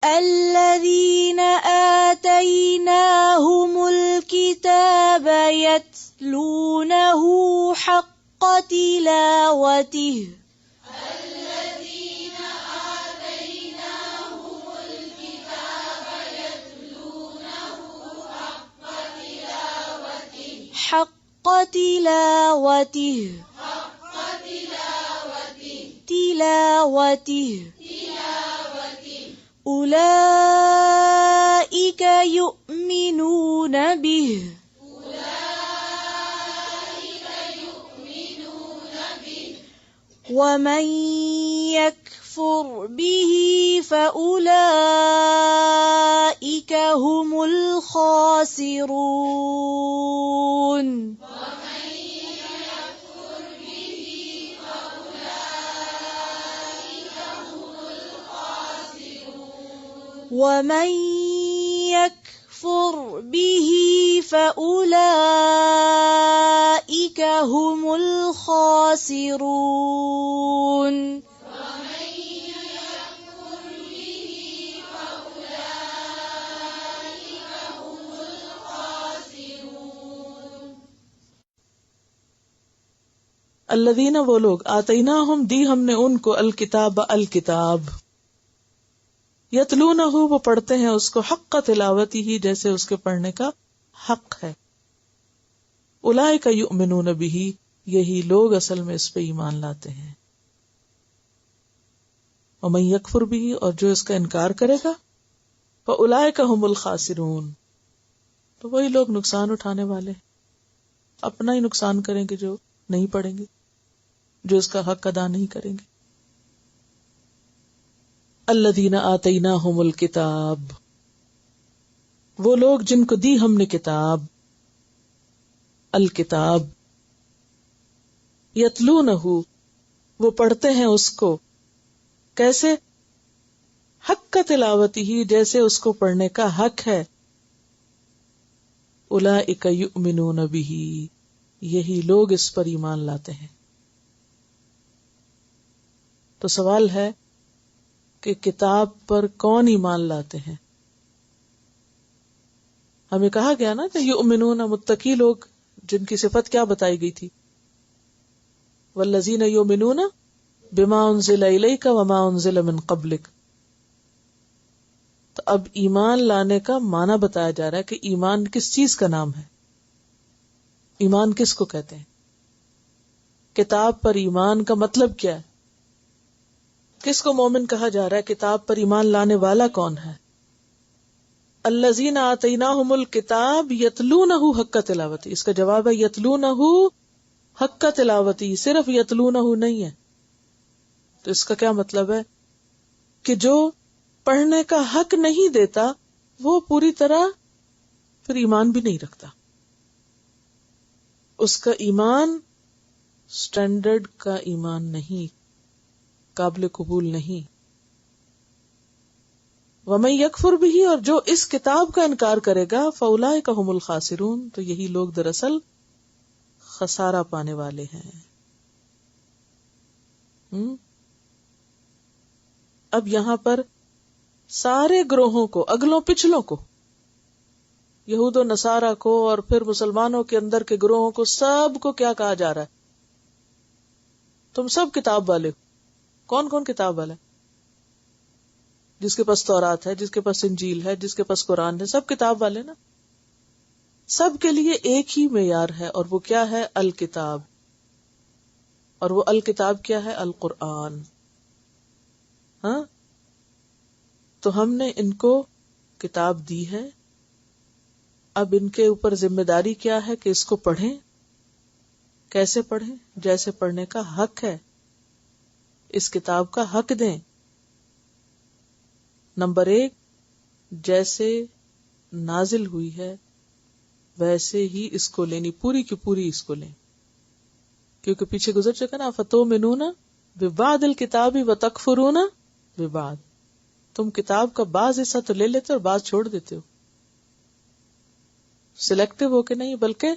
الذين آتيناهم الكتاب يتلونه حق تلاوته حق تلاوته أولئك يؤمنون به ومن يكفر به فأولئك هم الخاسرون ومن يكفر به فأولئك هم الخاسرون الذین وہ لوگ آتیناہم دی ہم نے ان کو الکتاب یتلونہ وہ پڑھتے ہیں اس کو حق تلاوتی ہی جیسے اس کے پڑھنے کا حق ہے. اولئک یؤمنون بہ یہی لوگ اصل میں اس پہ ایمان لاتے ہیں. ومن یکفر بہ اور جو اس کا انکار کرے گا فاولئک هم الخاسرون تو وہی لوگ نقصان اٹھانے والے اپنا ہی نقصان کریں گے جو نہیں پڑھیں گے جو اس کا حق ادا نہیں کریں گے. الذین آتیناہم الکتاب وہ لوگ جن کو دی ہم نے کتاب الکتاب یتلونہ وہ پڑھتے ہیں اس کو کیسے حق تلاوتی ہی جیسے اس کو پڑھنے کا حق ہے. اولئک یؤمنون بہ یہی لوگ اس پر ایمان لاتے ہیں. تو سوال ہے کہ کتاب پر کون ایمان لاتے ہیں؟ ہمیں کہا گیا نا کہ یؤمنون متقی لوگ جن کی صفت کیا بتائی گئی تھی والذین یؤمنون بما انزل الیک وما انزل من قبلک. تو اب ایمان لانے کا معنی بتایا جا رہا ہے کہ ایمان کس چیز کا نام ہے، ایمان کس کو کہتے ہیں، کتاب پر ایمان کا مطلب کیا ہے، کس کو مومن کہا جا رہا ہے، کتاب پر ایمان لانے والا کون ہے. الذین آتیناہم الکتاب یتلونہ حق تلاوتی، اس کا جواب ہے یتلونہ حق تلاوتی، صرف یتلونہ نہیں ہے. تو اس کا کیا مطلب ہے کہ جو پڑھنے کا حق نہیں دیتا وہ پوری طرح پھر ایمان بھی نہیں رکھتا، اس کا ایمان سٹینڈرڈ کا ایمان نہیں، قابل قبول نہیں. وَمَن يَكْفُرْ بِهِ اور جو اس کتاب کا انکار کرے گا فَأُولَئِكَ هُمُ الْخَاسِرُونَ تو یہی لوگ دراصل خسارہ پانے والے ہیں. اب یہاں پر سارے گروہوں کو، اگلوں پچھلوں کو، یہود و نصارہ کو اور پھر مسلمانوں کے اندر کے گروہوں کو، سب کو کیا کہا جا رہا ہے؟ تم سب کتاب والے ہو. کون کون کتاب والا ہے؟ جس کے پاس تورات ہے، جس کے پاس انجیل ہے، جس کے پاس قرآن ہے، سب کتاب والے نا. سب کے لیے ایک ہی معیار ہے اور وہ کیا ہے؟ الکتاب. اور وہ الکتاب کیا ہے؟ القرآن. ہاں تو ہم نے ان کو کتاب دی ہے، اب ان کے اوپر ذمہ داری کیا ہے کہ اس کو پڑھیں. کیسے پڑھیں؟ جیسے پڑھنے کا حق ہے، اس کتاب کا حق دیں. نمبر 1 جیسے نازل ہوئی ہے ویسے ہی اس کو لینی، پوری کی پوری اس کو لیں. کیونکہ پیچھے گزر چکا نا فَتُؤْمِنُونَ بِبَعْضِ الْكِتَابِ وَتَكْفُرُونَ بِبَعْضٍ. تم کتاب کا بعض حصہ تو لے لیتے اور بعض چھوڑ دیتے ہو. سلیکٹو ہو کے نہیں بلکہ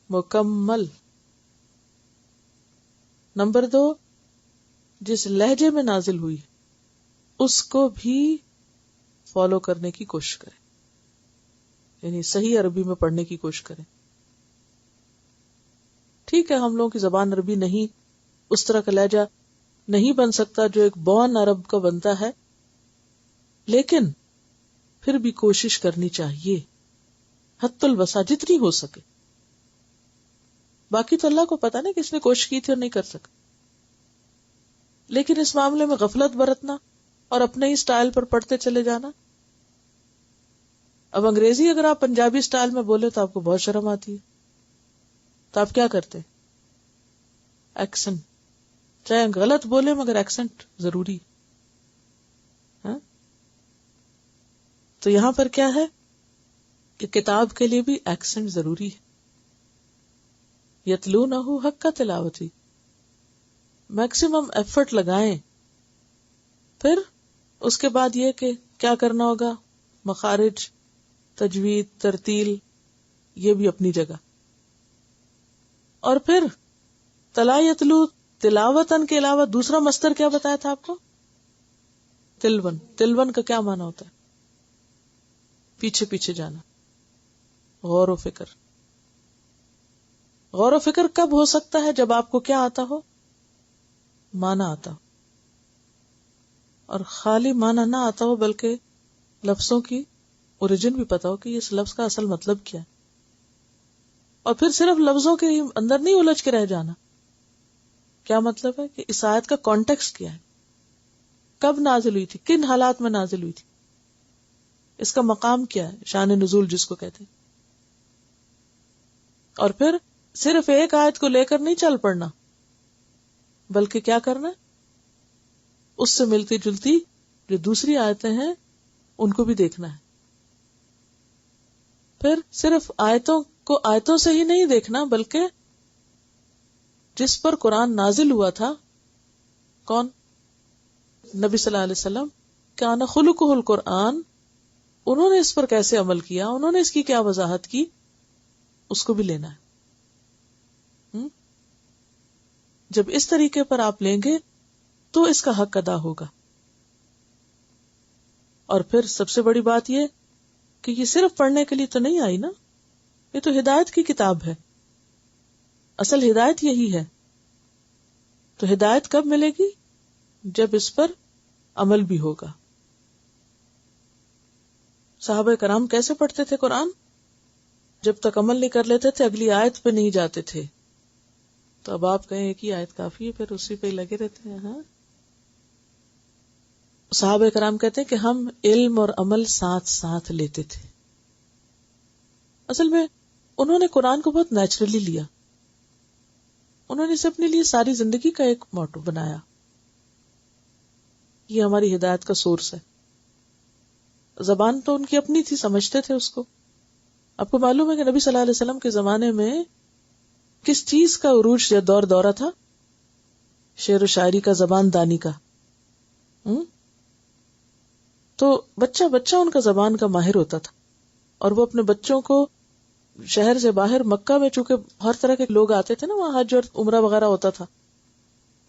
مکمل. نمبر 2 جس لہجے میں نازل ہوئی اس کو بھی فالو کرنے کی کوشش کریں، یعنی صحیح عربی میں پڑھنے کی کوشش کریں. ٹھیک ہے ہم لوگوں کی زبان عربی نہیں، اس طرح کا لہجہ نہیں بن سکتا جو ایک بورن عرب کا بنتا ہے، لیکن پھر بھی کوشش کرنی چاہیے حد الوسع جتنی ہو سکے. باقی تو اللہ کو پتا نہیں کس نے کوشش کی تھی اور نہیں کر سکا، لیکن اس معاملے میں غفلت برتنا اور اپنے ہی سٹائل پر پڑھتے چلے جانا. اب انگریزی اگر آپ پنجابی سٹائل میں بولے تو آپ کو بہت شرم آتی ہے، تو آپ کیا کرتے؟ ایکسنٹ، چاہے غلط بولے مگر ایکسنٹ ضروری. ہاں تو یہاں پر کیا ہے کہ کتاب کے لیے بھی ایکسنٹ ضروری ہے. یتلونہ حق تلاوتی، میکسیمم ایفرٹ لگائیں. پھر اس کے بعد یہ کہ کیا کرنا ہوگا، مخارج، تجوید، ترتیل، یہ بھی اپنی جگہ. اور پھر تلا یتلو تلاوتن کے علاوہ دوسرا مصدر کیا بتایا تھا آپ کو؟ تلون. تلون کا کیا معنی ہوتا ہے؟ پیچھے پیچھے جانا، غور و فکر. غور و فکر کب ہو سکتا ہے؟ جب آپ کو کیا آتا ہو؟ معنی آتا ہو. اور خالی معنی نہ آتا ہو بلکہ لفظوں کی اوریجن بھی پتا ہو کہ اس لفظ کا اصل مطلب کیا ہے. اور پھر صرف لفظوں کے اندر نہیں الجھ کے رہ جانا. کیا مطلب ہے کہ اس آیت کا کانٹیکسٹ کیا ہے، کب نازل ہوئی تھی، کن حالات میں نازل ہوئی تھی، اس کا مقام کیا ہے، شان نزول جس کو کہتے ہیں. اور پھر صرف ایک آیت کو لے کر نہیں چل پڑنا، بلکہ کیا کرنا، اس سے ملتی جلتی جو دوسری آیتیں ہیں ان کو بھی دیکھنا ہے. پھر صرف آیتوں کو آیتوں سے ہی نہیں دیکھنا، بلکہ جس پر قرآن نازل ہوا تھا، کون؟ نبی صلی اللہ علیہ وسلم، کان خلقہ القرآن، انہوں نے اس پر کیسے عمل کیا، انہوں نے اس کی کیا وضاحت کی، اس کو بھی لینا ہے. جب اس طریقے پر آپ لیں گے تو اس کا حق ادا ہوگا. اور پھر سب سے بڑی بات یہ کہ یہ صرف پڑھنے کے لیے تو نہیں آئی نا، یہ تو ہدایت کی کتاب ہے. اصل ہدایت یہی ہے. تو ہدایت کب ملے گی؟ جب اس پر عمل بھی ہوگا. صحابہ کرام کیسے پڑھتے تھے قرآن؟ جب تک عمل نہیں کر لیتے تھے اگلی آیت پہ نہیں جاتے تھے. تو اب آپ کہیں ایک ہی آیت کافی ہے، پھر اسی پہ ہی لگے رہتے ہیں. ہاں، صحابہ کرام کہتے ہیں کہ ہم علم اور عمل ساتھ ساتھ لیتے تھے. اصل میں انہوں نے قرآن کو بہت نیچرلی لیا، انہوں نے اسے اپنے لیے ساری زندگی کا ایک موٹو بنایا. یہ ہماری ہدایت کا سورس ہے. زبان تو ان کی اپنی تھی، سمجھتے تھے اس کو. آپ کو معلوم ہے کہ نبی صلی اللہ علیہ وسلم کے زمانے میں کس چیز کا عروج یا دور دورہ تھا؟ شعر و شاعری کا، زبان دانی کا. تو بچہ ان کا زبان کا ماہر ہوتا تھا، اور وہ اپنے بچوں کو شہر سے باہر مکہ میں، چونکہ ہر طرح کے لوگ آتے تھے نا وہاں، حج اور عمرہ وغیرہ ہوتا تھا،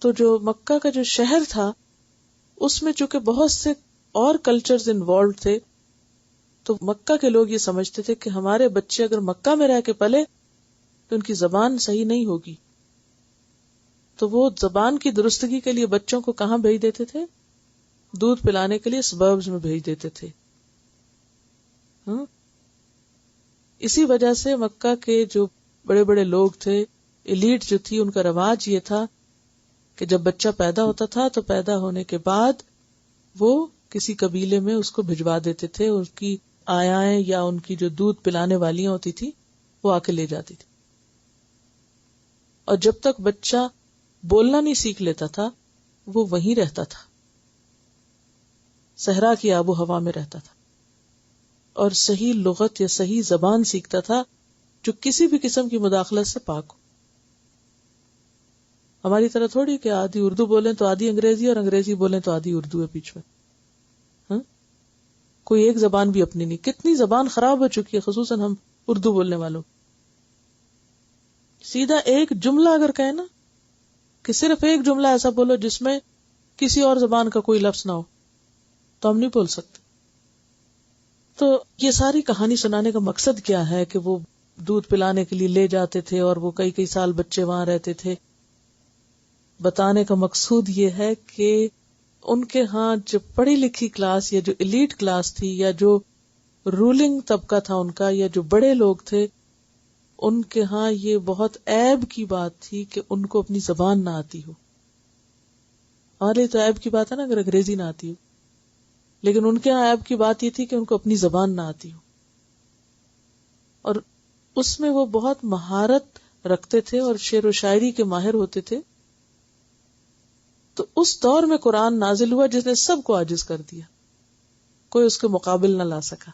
تو جو مکہ کا جو شہر تھا اس میں چونکہ بہت سے اور کلچرز انوالوڈ تھے، تو مکہ کے لوگ یہ سمجھتے تھے کہ ہمارے بچے اگر مکہ میں رہ کے پلے تو ان کی زبان صحیح نہیں ہوگی. تو وہ زبان کی درستگی کے لیے بچوں کو کہاں بھیج دیتے تھے؟ دودھ پلانے کے لیے سبربز میں بھیج دیتے تھے. اسی وجہ سے مکہ کے جو بڑے بڑے لوگ تھے، ایلیٹ جو تھی، ان کا رواج یہ تھا کہ جب بچہ پیدا ہوتا تھا تو پیدا ہونے کے بعد وہ کسی قبیلے میں اس کو بھجوا دیتے تھے. اس کی آیائیں یا ان کی جو دودھ پلانے والیاں ہوتی تھی وہ آ کے لے جاتی تھی. اور جب تک بچہ بولنا نہیں سیکھ لیتا تھا وہ وہیں رہتا تھا، صحرا کی آب و ہوا میں رہتا تھا، اور صحیح لغت یا صحیح زبان سیکھتا تھا جو کسی بھی قسم کی مداخلت سے پاک ہو. ہماری طرح تھوڑی کہ آدھی اردو بولیں تو آدھی انگریزی، اور انگریزی بولیں تو آدھی اردو ہے بیچ میں. کوئی ایک زبان بھی اپنی نہیں. کتنی زبان خراب ہو چکی ہے، خصوصاً ہم اردو بولنے والوں. سیدھا ایک جملہ اگر کہے نا کہ صرف ایک جملہ ایسا بولو جس میں کسی اور زبان کا کوئی لفظ نہ ہو، تو ہم نہیں بول سکتے. تو یہ ساری کہانی سنانے کا مقصد کیا ہے کہ وہ دودھ پلانے کے لیے لے جاتے تھے اور وہ کئی کئی سال بچے وہاں رہتے تھے. بتانے کا مقصود یہ ہے کہ ان کے ہاں جو پڑھی لکھی کلاس یا جو ایلیٹ کلاس تھی یا جو رولنگ طبقہ تھا ان کا یا جو بڑے لوگ تھے، ان کے ہاں یہ بہت عیب کی بات تھی کہ ان کو اپنی زبان نہ آتی ہو. ہمارے لیے تو عیب کی بات ہے نا اگر انگریزی نہ آتی ہو، لیکن ان کے ہاں عیب کی بات یہ تھی کہ ان کو اپنی زبان نہ آتی ہو. اور اس میں وہ بہت مہارت رکھتے تھے اور شعر و شاعری کے ماہر ہوتے تھے. تو اس دور میں قرآن نازل ہوا جس نے سب کو عاجز کر دیا، کوئی اس کے مقابل نہ لا سکا.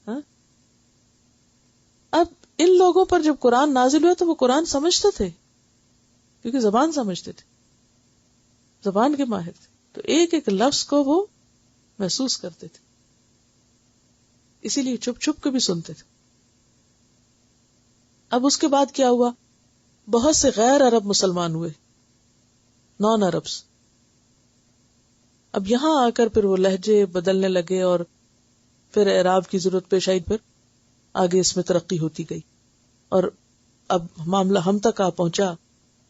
ہاں؟ اب ان لوگوں پر جب قرآن نازل ہوا تو وہ قرآن سمجھتے تھے کیونکہ زبان سمجھتے تھے، زبان کے ماہر تھے، تو ایک ایک لفظ کو وہ محسوس کرتے تھے، اسی لیے چھپ چھپ کے بھی سنتے تھے. اب اس کے بعد کیا ہوا؟ بہت سے غیر عرب مسلمان ہوئے، نان عربس. اب یہاں آ کر پھر وہ لہجے بدلنے لگے اور پھر اعراب کی ضرورت پیش آئی، پھر آگے اس میں ترقی ہوتی گئی اور اب معاملہ ہم تک آ پہنچا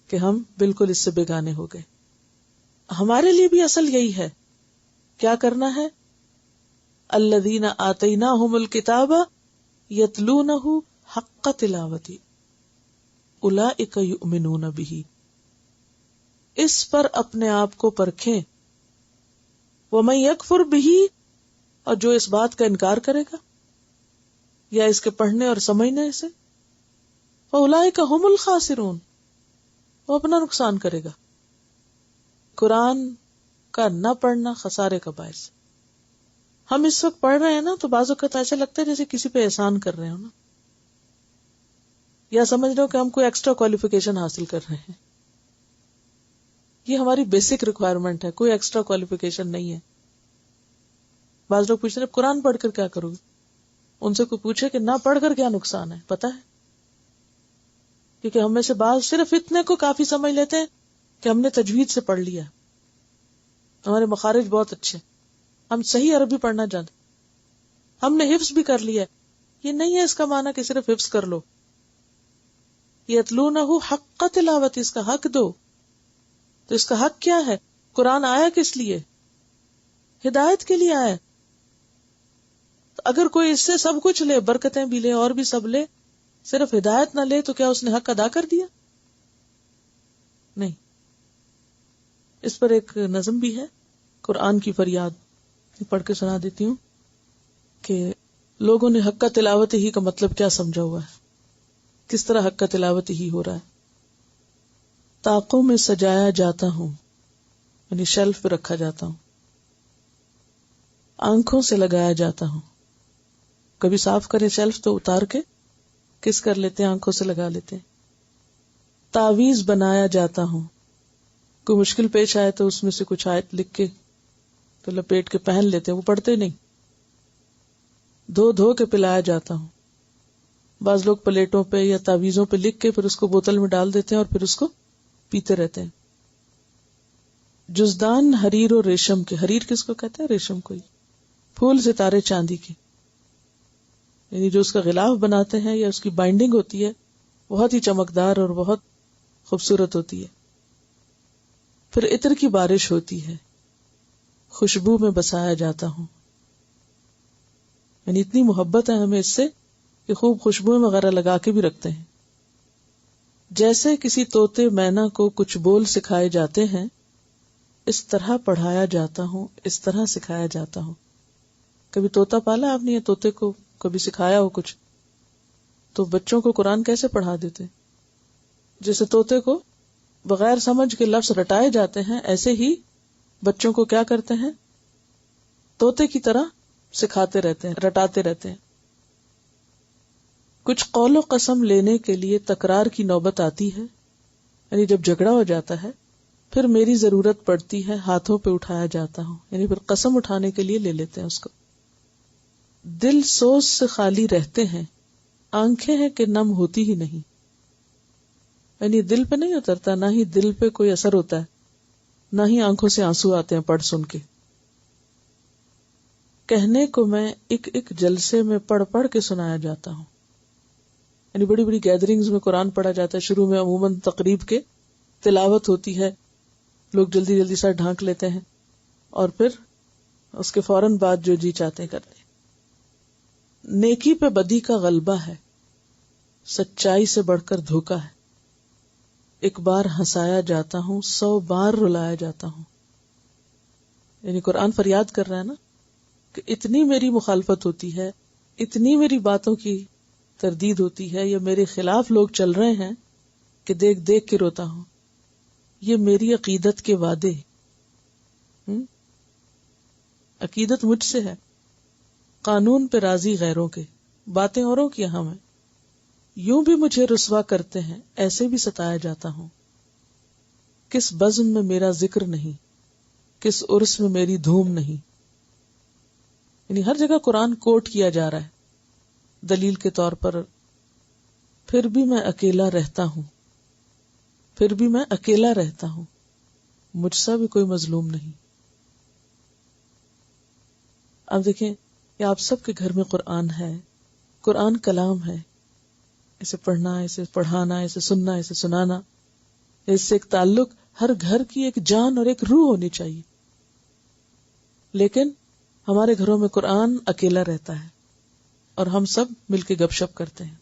کہ ہم بالکل اس سے بیگانے ہو گئے. ہمارے لیے بھی اصل یہی ہے، کیا کرنا ہے؟ الذین آتیناہم الکتاب یتلونہ حق تلاوتی اولئک یؤمنون بہ. اس پر اپنے آپ کو پرکھیں. ومن یکفر بہ، اور جو اس بات کا انکار کرے گا یا اس کے پڑھنے اور سمجھنے سے، فاولئک ھم الخاسرون، وہ اپنا نقصان کرے گا. قرآن کا نہ پڑھنا خسارے کا باعث. ہم اس وقت پڑھ رہے ہیں نا تو بعض اوقات ایسا لگتا ہے جیسے کسی پہ احسان کر رہے ہو نا، یا سمجھ رہے ہو کہ ہم کوئی ایکسٹرا کوالیفیکیشن حاصل کر رہے ہیں. یہ ہماری بیسک ریکوائرمنٹ ہے، کوئی ایکسٹرا کوالیفیکیشن نہیں ہے. بعض لوگ پوچھتے ہیں قرآن پڑھ کر کیا کرو گے؟ ان سے کوئی پوچھے کہ نہ پڑھ کر کیا نقصان ہے، پتا ہے؟ کیونکہ ہم میں سے بعض صرف اتنے کو کافی سمجھ لیتے ہیں کہ ہم نے تجوید سے پڑھ لیا، ہمارے مخارج بہت اچھے، ہم صحیح عربی پڑھنا جانتے، ہم نے حفظ بھی کر لیا. یہ نہیں ہے اس کا معنی کہ صرف حفظ کر لو. یتلونہ حق تلاوت، اس کا حق دو. تو اس کا حق کیا ہے؟ قرآن آیا کس لیے؟ ہدایت کے لیے آیا. تو اگر کوئی اس سے سب کچھ لے، برکتیں بھی لے اور بھی سب لے، صرف ہدایت نہ لے تو کیا اس نے حق ادا کر دیا؟ نہیں. اس پر ایک نظم بھی ہے، قرآن کی فریاد، پڑھ کے سنا دیتی ہوں کہ لوگوں نے حق کا تلاوت ہی کا مطلب کیا سمجھا ہوا ہے، کس طرح حق کا تلاوت ہی ہو رہا ہے. طاقوں میں سجایا جاتا ہوں، یعنی شیلف پہ رکھا جاتا ہوں. آنکھوں سے لگایا جاتا ہوں. کبھی صاف کرے شیلف تو اتار کے کس کر لیتے ہیں، آنکھوں سے لگا لیتے ہیں. تعویذ بنایا جاتا ہوں، کوئی مشکل پیش آئے تو اس میں سے کچھ آیت لکھ کے تو لپیٹ کے پہن لیتے ہیں، وہ پڑھتے نہیں. دھو دھو کے پلایا جاتا ہوں. بعض لوگ پلیٹوں پہ یا تعویذوں پہ لکھ کے پھر اس کو بوتل میں ڈال دیتے ہیں اور پھر اس کو پیتے رہتے ہیں. جزدان حریر و ریشم کے، حریر کس کو کہتے ہیں؟ ریشم کو. پھول ستارے چاندی کے، یعنی جو اس کا غلاف بناتے ہیں یا اس کی بائنڈنگ ہوتی ہے بہت ہی چمکدار اور بہت خوبصورت ہوتی ہے. پھر عطر کی بارش ہوتی ہے. خوشبو میں بسایا جاتا ہوں، یعنی اتنی محبت ہے ہمیں اس سے کہ خوب خوشبو وغیرہ لگا کے بھی رکھتے ہیں. جیسے کسی طوطے مینا کو کچھ بول سکھائے جاتے ہیں، اس طرح پڑھایا جاتا ہوں، اس طرح سکھایا جاتا ہوں. کبھی طوطا پالا آپ نے یا طوطے کو کبھی سکھایا ہو کچھ؟ تو بچوں کو قرآن کیسے پڑھا دیتے؟ جیسے طوطے کو بغیر سمجھ کے لفظ رٹائے جاتے ہیں، ایسے ہی بچوں کو کیا کرتے ہیں؟ طوطے کی طرح سکھاتے رہتے ہیں، رٹاتے رہتے ہیں. کچھ قول و قسم لینے کے لیے تکرار کی نوبت آتی ہے، یعنی جب جھگڑا ہو جاتا ہے پھر میری ضرورت پڑتی ہے، ہاتھوں پہ اٹھایا جاتا ہوں، یعنی پھر قسم اٹھانے کے لیے لے لیتے ہیں اس کو. دل سوز سے خالی رہتے ہیں، آنکھیں ہیں کہ نم ہوتی ہی نہیں، یعنی دل پہ نہیں اترتا، نہ ہی دل پہ کوئی اثر ہوتا ہے، نہ ہی آنکھوں سے آنسو آتے ہیں پڑھ سن کے. کہنے کو میں ایک ایک جلسے میں پڑھ پڑھ کے سنایا جاتا ہوں. یعنی بڑی بڑی گیدرنگز میں قرآن پڑھا جاتا ہے. شروع میں عموماً تقریب کے تلاوت ہوتی ہے، لوگ جلدی جلدی سر ڈھانک لیتے ہیں، اور پھر اس کے فوراً بعد جو جی چاہتے ہیں کرتے ہیں. نیکی پہ بدی کا غلبہ ہے، سچائی سے بڑھ کر دھوکا ہے. ایک بار ہنسایا جاتا ہوں 100 بار رلایا جاتا ہوں. یعنی قرآن فریاد کر رہا ہے نا کہ اتنی میری مخالفت ہوتی ہے، اتنی میری باتوں کی تردید ہوتی ہے، یا میرے خلاف لوگ چل رہے ہیں کہ دیکھ دیکھ کے روتا ہوں. یہ میری عقیدت کے وعدے، عقیدت مجھ سے ہے. قانون پہ راضی غیروں کے، باتیں اوروں کی اہم ہیں. یوں بھی مجھے رسوا کرتے ہیں، ایسے بھی ستایا جاتا ہوں. کس بزم میں میرا ذکر نہیں، کس عرس میں میری دھوم نہیں. یعنی ہر جگہ قرآن کوٹ کیا جا رہا ہے دلیل کے طور پر. پھر بھی میں اکیلا رہتا ہوں، پھر بھی میں اکیلا رہتا ہوں، مجھ سا بھی کوئی مظلوم نہیں. اب دیکھیں کہ آپ سب کے گھر میں قرآن ہے، قرآن کلام ہے. اسے پڑھنا، اسے پڑھانا، اسے سننا، اسے سنانا، اس سے ایک تعلق ہر گھر کی ایک جان اور ایک روح ہونی چاہیے. لیکن ہمارے گھروں میں قرآن اکیلا رہتا ہے اور ہم سب مل کے گپ شپ کرتے ہیں،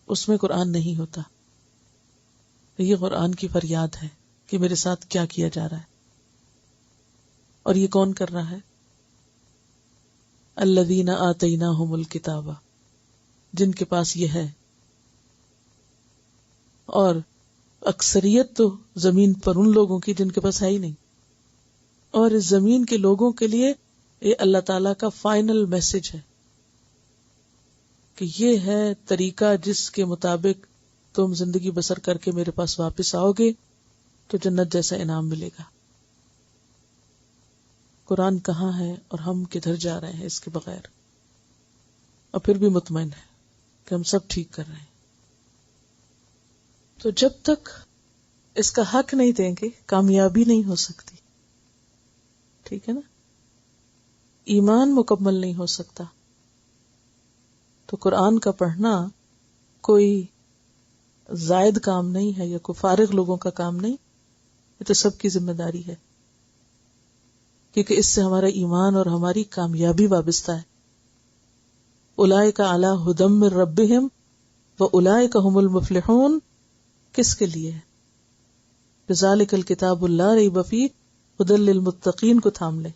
اس میں قرآن نہیں ہوتا. یہ قرآن کی فریاد ہے کہ میرے ساتھ کیا کیا جا رہا ہے. اور یہ کون کر رہا ہے؟ الذین آتیناہم الکتاب، جن کے پاس یہ ہے. اور اکثریت تو زمین پر ان لوگوں کی جن کے پاس ہے ہی نہیں. اور اس زمین کے لوگوں کے لیے یہ اللہ تعالیٰ کا فائنل میسج ہے کہ یہ ہے طریقہ جس کے مطابق تم زندگی بسر کر کے میرے پاس واپس آؤ گے تو جنت جیسا انعام ملے گا. قرآن کہاں ہے اور ہم کدھر جا رہے ہیں اس کے بغیر؟ اور پھر بھی مطمئن ہے کہ ہم سب ٹھیک کر رہے ہیں. تو جب تک اس کا حق نہیں دیں گے کامیابی نہیں ہو سکتی. ٹھیک ہے نا؟ ایمان مکمل نہیں ہو سکتا. تو قرآن کا پڑھنا کوئی زائد کام نہیں ہے یا کوئی فارغ لوگوں کا کام نہیں، یہ تو سب کی ذمہ داری ہے، کیونکہ اس سے ہمارا ایمان اور ہماری کامیابی وابستہ ہے. اولئک علی ھدی من ربہم واولئک ھم المفلحون. کس کے لیے ہے؟ ذالک الکتاب لا ریب فیہ ھدی للمتقین کو تھام لے.